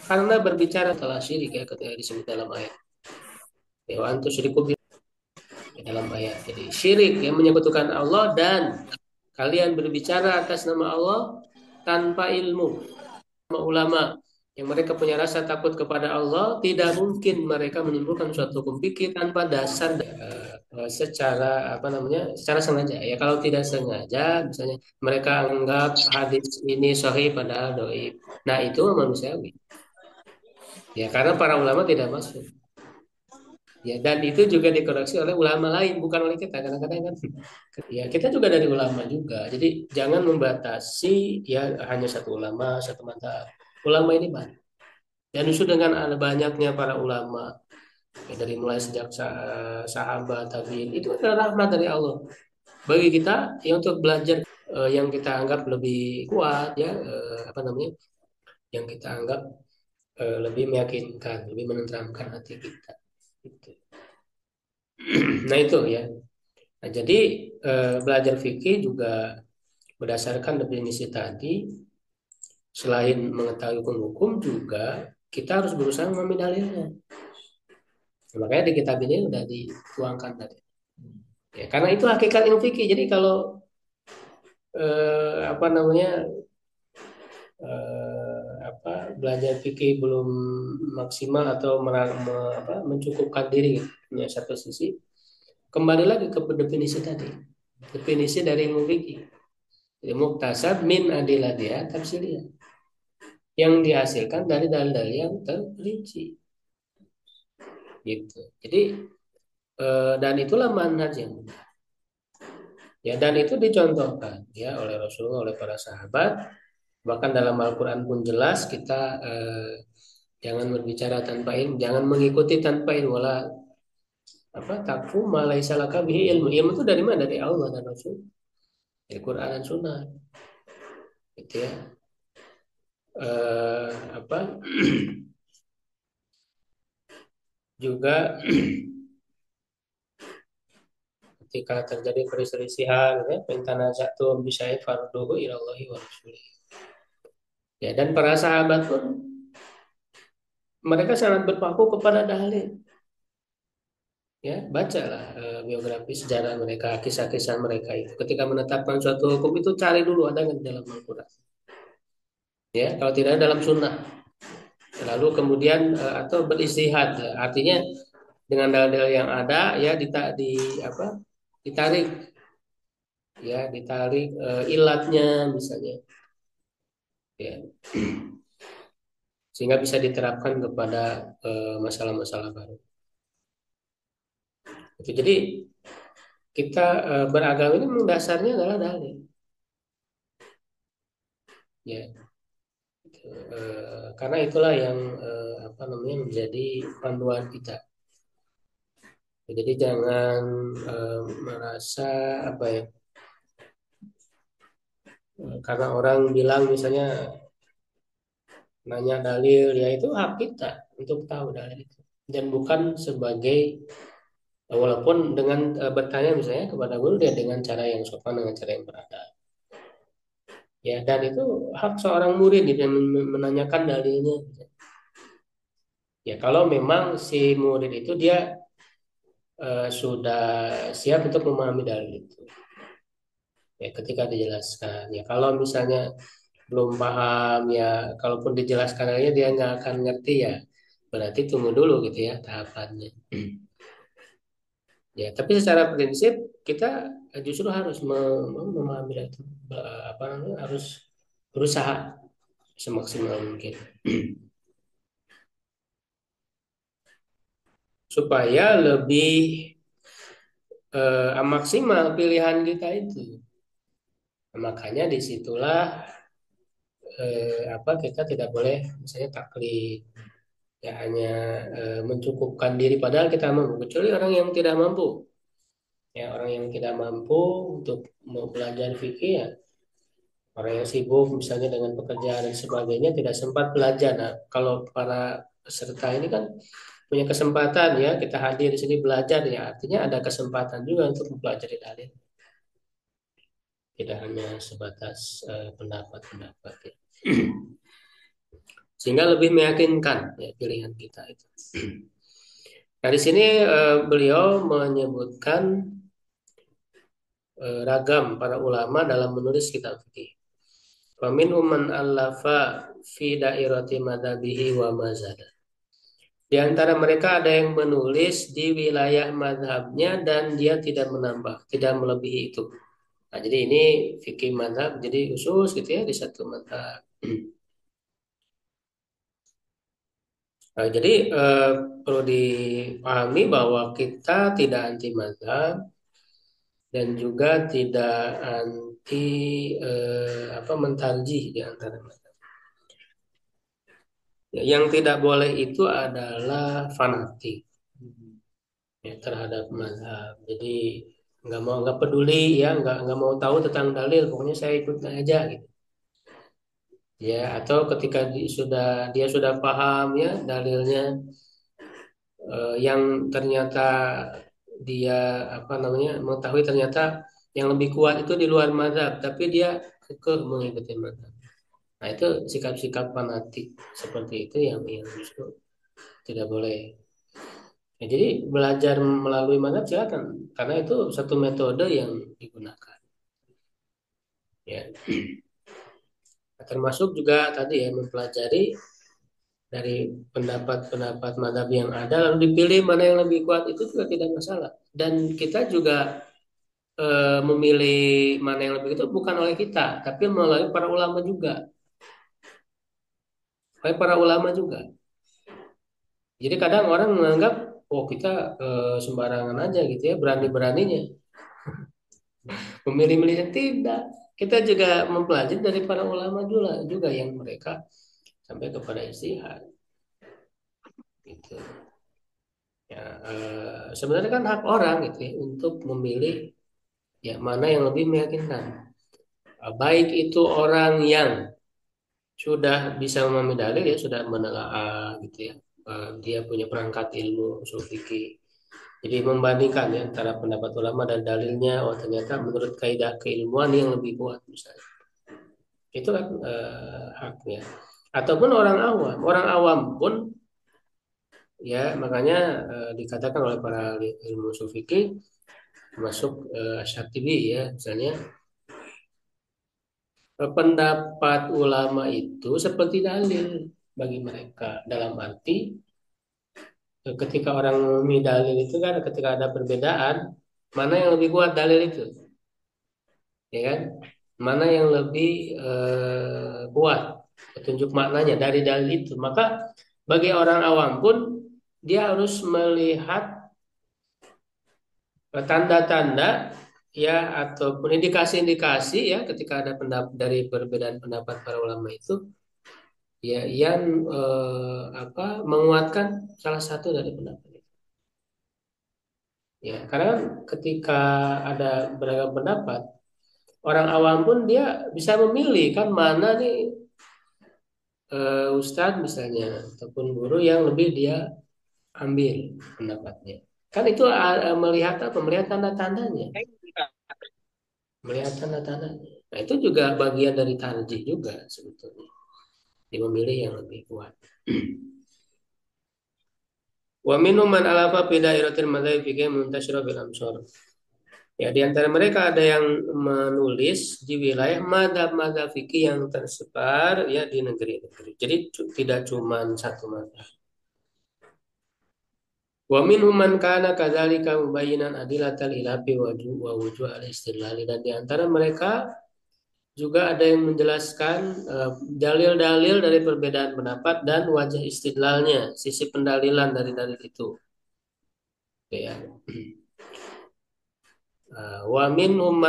karena berbicara telah syirik ya ketika disebut dalam ayat ya antu syiriku dalam ayat jadi syirik yang menyekutukan Allah dan kalian berbicara atas nama Allah tanpa ilmu sama ulama yang mereka punya rasa takut kepada Allah tidak mungkin mereka menyimpulkan suatu hukum fikih tanpa dasar secara apa namanya secara sengaja ya kalau tidak sengaja misalnya mereka anggap hadis ini sahih padahal dhaif nah itu manusiawi ya karena para ulama tidak masuk ya dan itu juga dikoreksi oleh ulama lain bukan oleh kita kadang-kadang kan ya kita juga dari ulama juga jadi jangan membatasi ya hanya satu ulama satu mazhab ulama ini banyak dan justru dengan ada banyaknya para ulama ya, dari mulai sejak sahabat tabiin itu adalah rahmat dari Allah bagi kita yang untuk belajar yang kita anggap lebih kuat ya apa namanya yang kita anggap lebih meyakinkan lebih menenteramkan hati kita gitu. Nah itu ya nah, jadi belajar fikih juga berdasarkan definisi tadi selain mengetahui hukum-hukum juga kita harus berusaha memahami dalilnya makanya di kitab ini udah dituangkan tadi ya karena itu hakikat ilmu fikih jadi kalau apa namanya apa belajar fikih belum maksimal atau mencukupkan diri punya satu sisi kembali lagi ke definisi tadi definisi dari ilmu fikih ilmu muktasab min adillah tafsiriyah yang dihasilkan dari dalil-dalil yang terperinci gitu jadi dan itulah manhaj yang benar ya dan itu dicontohkan ya oleh Rasulullah oleh para sahabat bahkan dalam Al-Quran pun jelas kita jangan berbicara tanpa ilmu jangan mengikuti tanpa ilmu wala apa takfu ma laisa laka bihi ilmu ilmu itu dari mana dari Allah dan Rasul dari Quran dan Sunnah gitu ya apa juga ketika terjadi perselisihan ya pentanaza'tum bisyai farduhu ilallahi wa rasulih ya dan para sahabat pun mereka sangat berpaku kepada dalil ya bacalah biografi sejarah mereka kisah-kisah mereka itu ketika menetapkan suatu hukum itu cari dulu ada nggak di dalam Al-Quran ya kalau tidak ada dalam sunnah lalu kemudian atau beristihad artinya dengan dalil-dalil yang ada ya apa ditarik ya ditarik ilatnya misalnya ya sehingga bisa diterapkan kepada masalah-masalah baru itu jadi kita beragama ini memang dasarnya adalah dalil ya karena itulah yang apa namanya menjadi panduan kita Jadi jangan merasa apa ya, karena orang bilang misalnya nanya dalil, ya itu hak kita untuk tahu dalil itu. Dan bukan sebagai, walaupun dengan bertanya misalnya kepada guru, dia dengan cara yang sopan, dengan cara yang beradab. Ya, dan itu hak seorang murid dia menanyakan dalilnya. Ya, kalau memang si murid itu dia sudah siap untuk memahami dalil itu. Ya, ketika dijelaskan. Ya, kalau misalnya belum paham, ya kalaupun dijelaskan aja dia nggak akan ngerti, ya berarti tunggu dulu gitu ya tahapannya. Ya, tapi secara prinsip kita justru harus memahami itu, apa namanya, harus berusaha semaksimal mungkin supaya lebih maksimal pilihan kita itu. Makanya disitulah apa, kita tidak boleh misalnya taklid, ya hanya mencukupkan diri padahal kita mampu, kecuali orang yang tidak mampu. Ya, orang yang tidak mampu untuk mau belajar fikih, ya orang yang sibuk misalnya dengan pekerjaan dan sebagainya tidak sempat belajar. Nah, kalau para peserta ini kan punya kesempatan, ya kita hadir di sini belajar, ya artinya ada kesempatan juga untuk mempelajari dalil, tidak hanya sebatas pendapat-pendapat, ya. Sehingga lebih meyakinkan ya pilihan kita itu. Nah, di sini beliau menyebutkan ragam para ulama dalam menulis kitab fikih. Wa minhum man allafa fi dairati madhabihi wa mazhab. Di antara mereka ada yang menulis di wilayah madhabnya dan dia tidak menambah, tidak melebihi itu. Nah, jadi ini fikih madhab, jadi khusus gitu ya di satu madhab. Nah, jadi perlu dipahami bahwa kita tidak anti madhab dan juga tidak anti apa, mentarjih di antara madhab. Ya, yang tidak boleh itu adalah fanatik ya, terhadap mazhab. Jadi nggak peduli, ya nggak mau tahu tentang dalil, pokoknya saya ikut aja gitu. Ya, atau ketika dia sudah paham ya dalilnya, yang ternyata dia apa namanya mengetahui ternyata yang lebih kuat itu di luar mazhab, tapi dia kekeh mengikuti mazhab. Nah, itu sikap-sikap fanatik seperti itu yang justru tidak boleh. Ya, jadi belajar melalui mazhab silakan, karena itu satu metode yang digunakan. Ya, termasuk juga tadi ya mempelajari dari pendapat-pendapat mazhab yang ada lalu dipilih mana yang lebih kuat, itu juga tidak masalah. Dan kita juga memilih mana yang lebih itu bukan oleh kita, tapi melalui para ulama juga, oleh para ulama juga. Jadi kadang orang menganggap, oh kita sembarangan aja gitu ya, berani-beraninya memilih-milih, tidak. Kita juga mempelajari dari para ulama juga yang mereka sampai kepada ijtihad. Gitu. Ya, sebenarnya kan hak orang gitu ya untuk memilih ya mana yang lebih meyakinkan. Baik itu orang yang sudah bisa memahami dalil, ya sudah menelaah gitu ya. Dia punya perangkat ilmu usul fikih. Jadi membandingkan ya antara pendapat ulama dan dalilnya, oh ternyata menurut kaidah keilmuan yang lebih kuat misalnya. Itu kan haknya. Ataupun orang awam pun ya, makanya dikatakan oleh para ilmu usul fikih termasuk Syatibi ya misalnya, pendapat ulama itu seperti dalil bagi mereka, dalam arti ketika orang memahami dalil itu kan ketika ada perbedaan, mana yang lebih kuat dalil itu, ya kan, mana yang lebih kuat petunjuk maknanya dari dalil itu, maka bagi orang awam pun dia harus melihat tanda-tanda ya ataupun indikasi-indikasi ya ketika ada pendapat dari perbedaan pendapat para ulama itu, ya yang apa menguatkan salah satu dari pendapat itu. Ya, karena kan ketika ada beragam pendapat, orang awam pun dia bisa memilih kan mana nih ustadz misalnya ataupun guru yang lebih dia ambil pendapatnya. Kan itu melihat apa? Melihat tanda-tandanya, melihat tanda-tandanya. Nah, itu juga bagian dari tarjih juga sebetulnya. Dia memilih yang lebih kuat. Wa minhum man alafa fi dairatil madzhab fi muntasyira fil amsar. Ya, di antara mereka ada yang menulis di wilayah mazhab-mazhab fikih yang tersebar ya di negeri-negeri. Jadi tidak cuma satu mazhab. Wa minhum man kana kadzalika mubayyinan adilatal ilafi wa wujuh al-istidlal, dan di antara mereka juga ada yang menjelaskan dalil-dalil dari perbedaan pendapat dan wajah istidlalnya, sisi pendalilan dari dalil itu. Ya. Wa minhum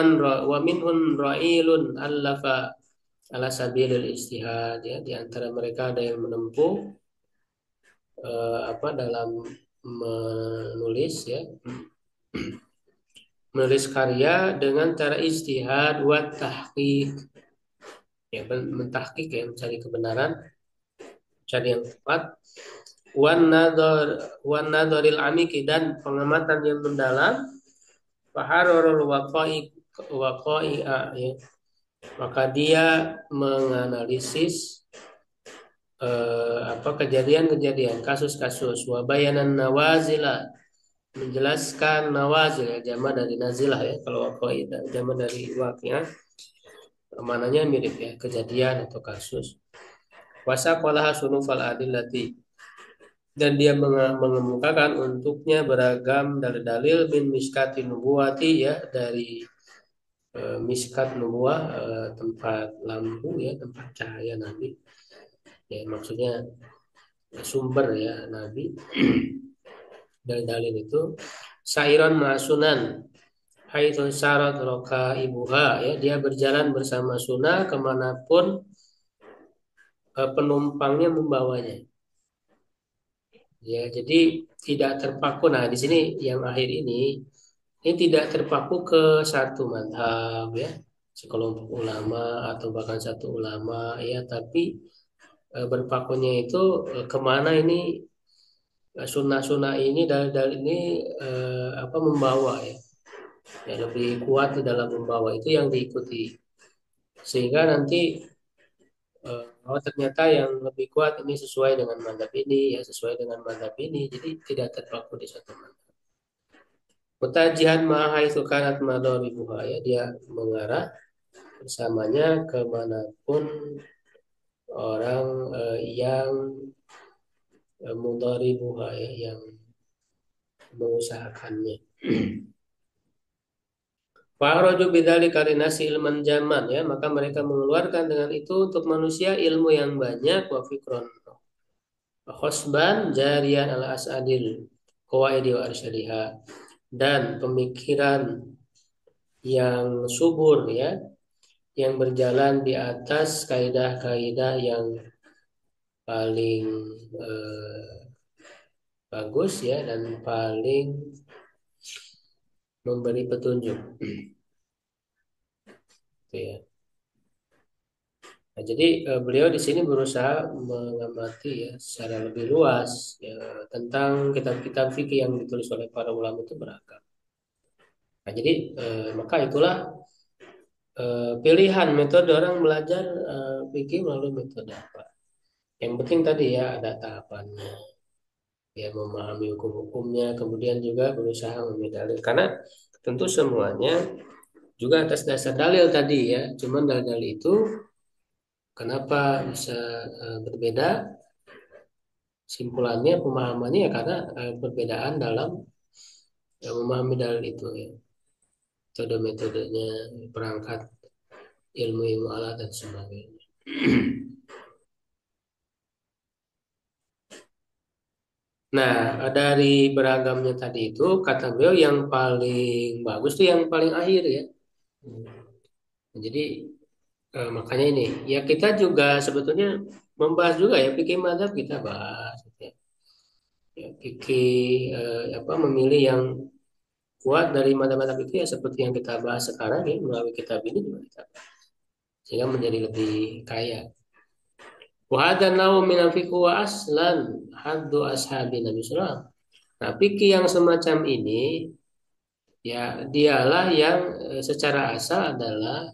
ra'ilun allafa ala sabilil istihad, ya, di antara mereka ada yang menempuh dalam menulis ya, menulis karya dengan cara istihad wa tahqiq, ya, mentahqiq, ya, mencari kebenaran, cari yang tepat, wan nadharil amiki, dan pengamatan yang mendalam, fahararul waqa'i'a, ya, maka dia menganalisis kejadian-kejadian, kasus-kasus, wabayanan nawazila, menjelaskan nawazil, ya, jama dari nazilah, ya, kalau waqa'i jama dari waqi'ah, mananya mirip, ya, kejadian atau kasus. Wasaqalaha sunufal adillati, dan dia mengemukakan untuknya beragam dalil-dalil min miskatin nubuwati, ya, dari miskat nubuah, tempat lampu, ya, tempat cahaya Nabi, ya, maksudnya sumber, ya, Nabi. Dalil itu sairon ma'sunan haitsu syarat roka ibuha, ya, dia berjalan bersama sunnah kemanapun penumpangnya membawanya, ya, jadi tidak terpaku. Nah, di sini yang akhir ini tidak terpaku ke satu mazhab, ya, sekelompok ulama atau bahkan satu ulama, ya, tapi berpakunya itu kemana ini sunnah-sunnah ini, dalil-dalil ini membawa, ya, ya, lebih kuat di dalam membawa, itu yang diikuti, sehingga nanti ternyata yang lebih kuat ini sesuai dengan mazhab ini, ya, sesuai dengan mazhab ini, jadi tidak terpaku di satu mazhab. Mutajihan ma'ahai sukanat madharibuha, ya, dia mengarah bersamanya kemanapun orang yang mudharibuha, ya, yang mengusahakannya. Fa'araju bidzalika linasi ilman jaman, ya, maka mereka mengeluarkan dengan itu untuk manusia ilmu yang banyak, wa fikron khosban jarian ala asadil qawaidi wa arsyadiha, dan pemikiran yang subur, ya, yang berjalan di atas kaidah-kaidah yang paling bagus, ya, dan paling memberi petunjuk. Gitu, ya. Nah, jadi beliau di sini berusaha mengamati, ya, secara lebih luas, ya, tentang kitab-kitab fikih yang ditulis oleh para ulama itu beragam. Nah, jadi maka itulah pilihan metode orang belajar fikih melalui metode apa. Yang penting tadi, ya, ada tahapannya, ya, memahami hukum-hukumnya, kemudian juga berusaha memilih, karena tentu semuanya juga atas dasar dalil tadi, ya. Cuman dalil itu kenapa bisa berbeda? Simpulannya, pemahamannya, ya, karena perbedaan dalam memahami dalil itu, ya. Metode-metodenya, perangkat ilmu-ilmu alat dan sebagainya. Nah, dari beragamnya tadi itu, kata beliau yang paling bagus itu yang paling akhir, ya. Jadi makanya ini, ya, kita juga sebetulnya membahas juga, ya, fikih mazhab kita bahas, ya, fikih memilih yang kuat dari madhab-madhab itu ya seperti yang kita bahas sekarang ya melalui kitab ini juga kita bahas. Sehingga menjadi lebih kaya. Wa hadza naw min al-fiqh wa aslan haddu ashabi Nabi sallallahu. Nah, fikih yang semacam ini ya dialah yang secara asal adalah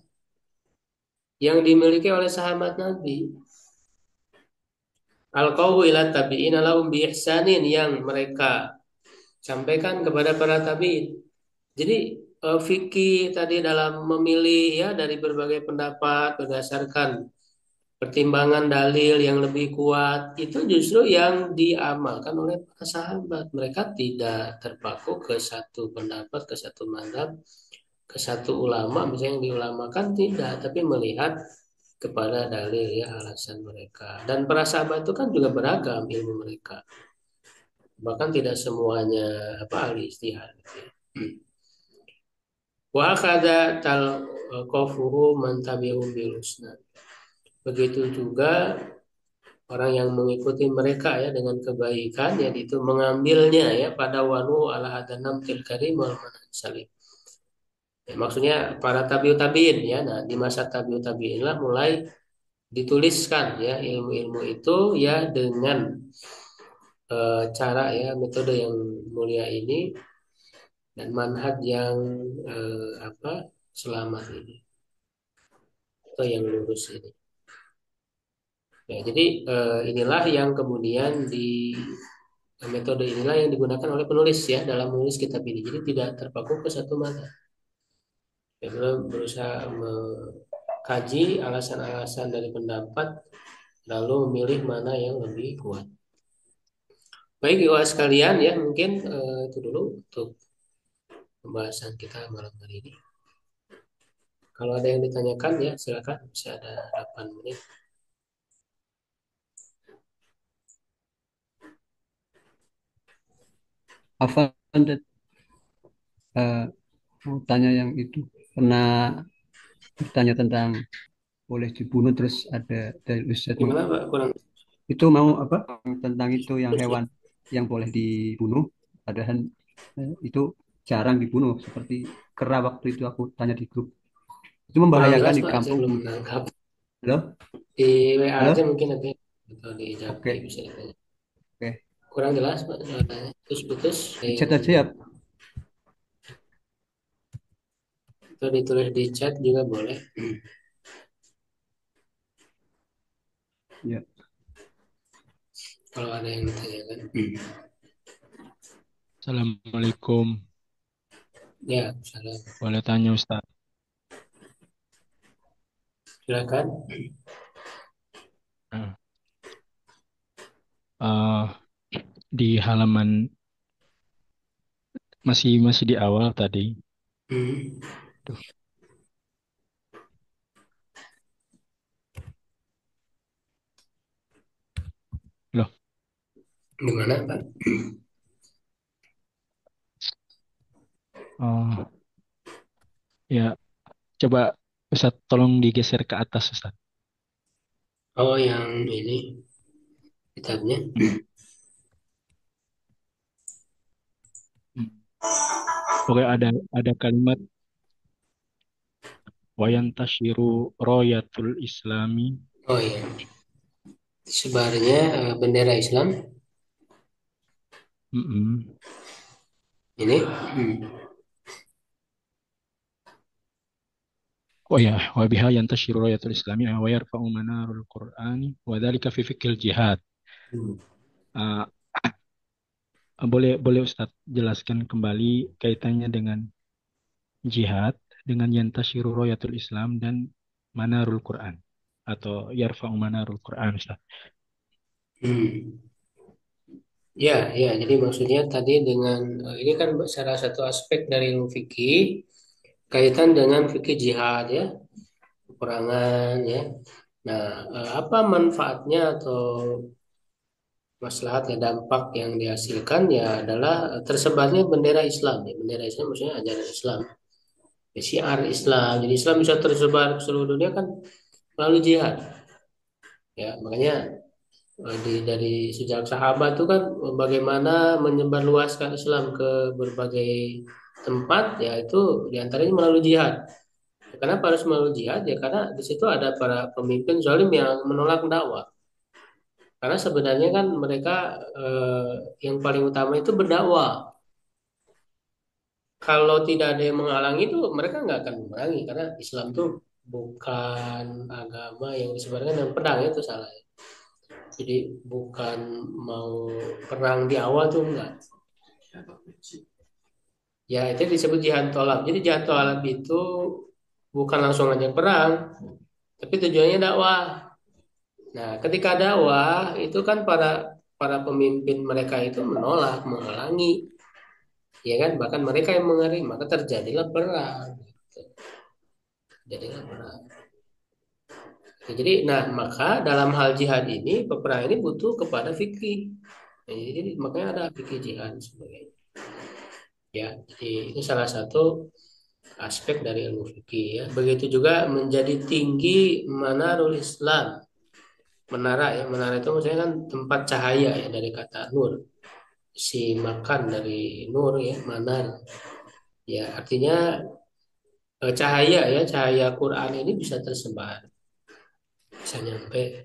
yang dimiliki oleh sahabat Nabi. Al-qawlu ila tabi'in lahum bi ihsanin yang mereka sampaikan kepada para tabi'in. Jadi fikih tadi dalam memilih ya dari berbagai pendapat berdasarkan pertimbangan dalil yang lebih kuat itu justru yang diamalkan oleh para sahabat. Mereka tidak terpaku ke satu pendapat, ke satu mazhab, ke satu ulama, misalnya yang diulamakan tidak, tapi melihat kepada dalil ya alasan mereka. Dan para sahabat itu kan juga beragam ilmu mereka. Bahkan tidak semuanya apa ahli ijtihad. Wa kada tal qafuhu man tabi'um bil husna. Begitu juga orang yang mengikuti mereka ya dengan kebaikan yaitu itu mengambilnya ya pada wanu ala hadanam til karim wal manhaj salim. Ya, maksudnya para tabiut tabiin ya. Nah, di masa tabiut tabiin lah mulai dituliskan ya ilmu-ilmu itu ya dengan cara ya metode yang mulia ini dan manhaj yang apa selamat ini atau yang lurus ini. Ya, jadi inilah yang kemudian di metode inilah yang digunakan oleh penulis ya dalam menulis kitab ini. Jadi tidak terpaku ke satu mazhab. Ya, beliau berusaha mengkaji alasan-alasan dari pendapat lalu memilih mana yang lebih kuat. Baik, ibu sekalian ya mungkin itu dulu untuk pembahasan kita malam hari ini. Kalau ada yang ditanyakan ya silakan, bisa ada 8 menit. Hafal mau tanya yang itu pernah bertanya tentang boleh dibunuh terus ada dari Ustadz Gimana Pak? Kurang. itu mau apa tentang itu yang hewan yang boleh dibunuh padahal itu jarang dibunuh seperti kera waktu itu aku tanya di grup itu Kurang membahayakan jelas di Pak, saya kampung. belum menangkap. Halo, Di WA halo, aja mungkin nanti atau di Japri oke, bisa ditanya. oke, Kurang jelas Pak soalnya. Terus putus di chat aja ya. atau ditulis di chat juga boleh. Ya. Kalau ada yang ditanyakan. Assalamualaikum. Ya, salam. Boleh tanya Ustaz? Silakan. Nah, di halaman masih di awal tadi. Tuh. Loh, Gimana Pak? ya coba Ustaz tolong digeser ke atas Ustaz. Oh, yang ini kitabnya. Oke, ada kalimat wayantashiru royatul islami. Oh iya. Sebarnya bendera Islam. Ini. Oh ya, wa biha yantashiru royatul islami wa yarfa'u manarul qur'ani wa dzalika fi fiqhil jihad. Uh, boleh Ustaz jelaskan kembali kaitannya dengan jihad dengan yantashiru royatul Islam dan manarul Quran atau yarfa'u manarul Quran Ustaz. Ya, ya. Jadi maksudnya tadi dengan ini kan salah satu aspek dari ilmu fikih kaitan dengan fikih jihad ya, peperangan ya. Nah, apa manfaatnya atau maslahat ya dampak yang dihasilkan ya adalah tersebarnya bendera Islam ya. Bendera Islam maksudnya ajaran Islam. Ya, syiar Islam. Jadi Islam bisa tersebar ke seluruh dunia kan melalui jihad. Ya, makanya dari sejak sahabat itu kan bagaimana menyebarluaskan Islam ke berbagai tempat ya itu diantaranya melalui jihad. Kenapa harus melalui jihad? Ya karena di situ ada para pemimpin zalim yang menolak dakwah. Karena sebenarnya kan mereka yang paling utama itu berdakwah. Kalau tidak ada yang menghalangi itu mereka nggak akan memerangi karena Islam tuh bukan agama yang disebarkan dengan pedang, itu salah. Jadi bukan mau perang di awal tuh enggak. Ya itu disebut jihad tolak. Jadi jihad tolak itu bukan langsung ngajak perang, tapi tujuannya dakwah. Nah, ketika dakwah itu kan para para pemimpin mereka itu menolak, menghalangi, ya kan? Bahkan mereka yang mengering, maka terjadilah perang. Jadilah perang. Ya, jadi, nah maka dalam hal jihad ini, peperangan ini butuh kepada fikih. Nah, jadi makanya ada fikih jihad sebagainya. Ya, jadi ini salah satu aspek dari ilmu fikih ya. Begitu juga menjadi tinggi manarul Islam. Menara ya, menara itu maksudnya kan tempat cahaya ya dari kata nur. Si makan dari nur ya, manar. Ya, artinya cahaya ya, cahaya Quran ini bisa tersebar, bisa nyampe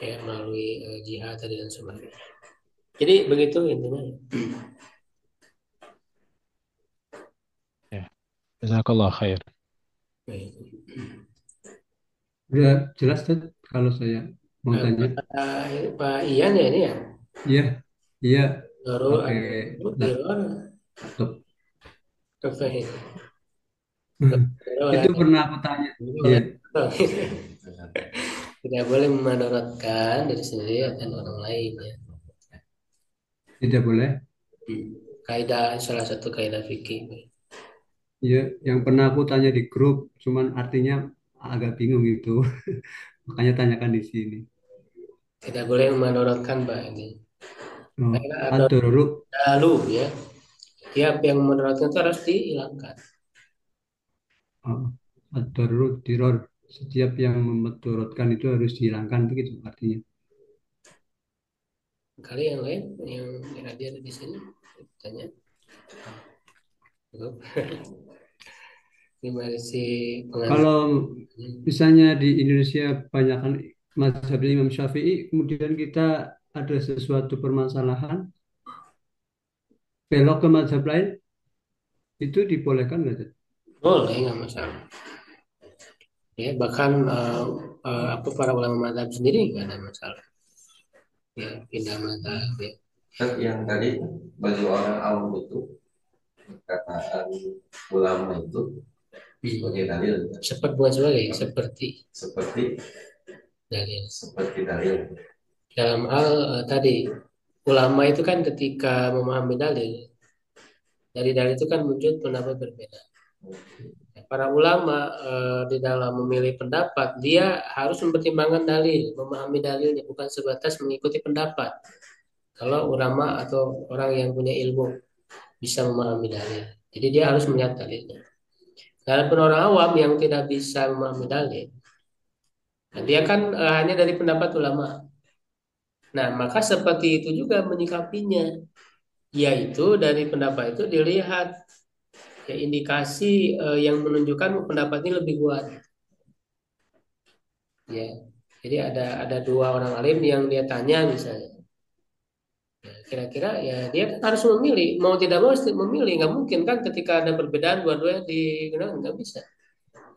ya melalui jihad tadi dan sebagainya. Jadi begitu intinya. Ya. Jazakallah khair. Baik. Udah jelas Ustaz kalau saya mau tanya. Pak Ian ya ini ya. Iya, iya Darul pakai Diror laptop. Kafeh. Itu pernah aku tanya. Iya, Tidak boleh memandaratkan diri sendiri dan orang lain ya. tidak boleh. Kaidah salah satu kaidah fikih. Iya, yang pernah aku tanya di grup, cuman artinya agak bingung itu. Makanya tanyakan di sini. Tidak boleh memandaratkan Pak ini. Oh, Karena ada ad-daruru, dalu ya. Tiap yang memandaratkan itu harus dihilangkan. oh, ad-daruru diror. Setiap yang memudaratkan itu harus dihilangkan begitu artinya. Kali yang lain yang hadir di sini tanya. Gimana sih pengaruh? Kalau misalnya di Indonesia banyakkan mazhab Imam Syafi'i, kemudian kita ada sesuatu permasalahan, belok ke mazhab lain, itu dibolehkan nggak, Ustaz? Boleh nggak masalah. Ya bahkan apa para ulama mazhab sendiri nggak ada masalah. Ya pindah mazhab ya. Yang tadi bagi orang awam itu perkataan ulama itu sebagai dalil, Seperti bukan sebagai seperti seperti dalil. dalil. Dalam hal tadi ulama itu kan ketika memahami dalil dari dalil itu kan muncul pendapat berbeda. Para ulama di dalam memilih pendapat dia harus mempertimbangkan dalil, memahami dalilnya bukan sebatas mengikuti pendapat. Kalau ulama atau orang yang punya ilmu bisa memahami dalil, jadi dia harus melihat dalilnya. Dan orang awam yang tidak bisa memahami dalil, nah, dia kan hanya dari pendapat ulama. Nah, maka seperti itu juga menyikapinya, yaitu dari pendapat itu dilihat ya, indikasi yang menunjukkan pendapat ini lebih kuat. Ya, jadi ada dua orang alim yang dia tanya misalnya, ya, kira-kira ya dia kan harus memilih, mau tidak mau harus memilih, nggak mungkin kan ketika ada perbedaan dua-duanya digunakan nggak bisa.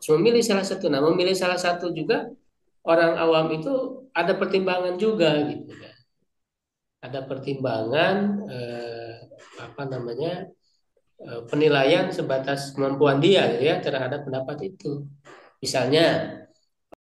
Cuma memilih salah satu. Nah, memilih salah satu juga orang awam itu ada pertimbangan juga gitu kan. Ada pertimbangan apa namanya penilaian sebatas kemampuan dia ya terhadap pendapat itu. Misalnya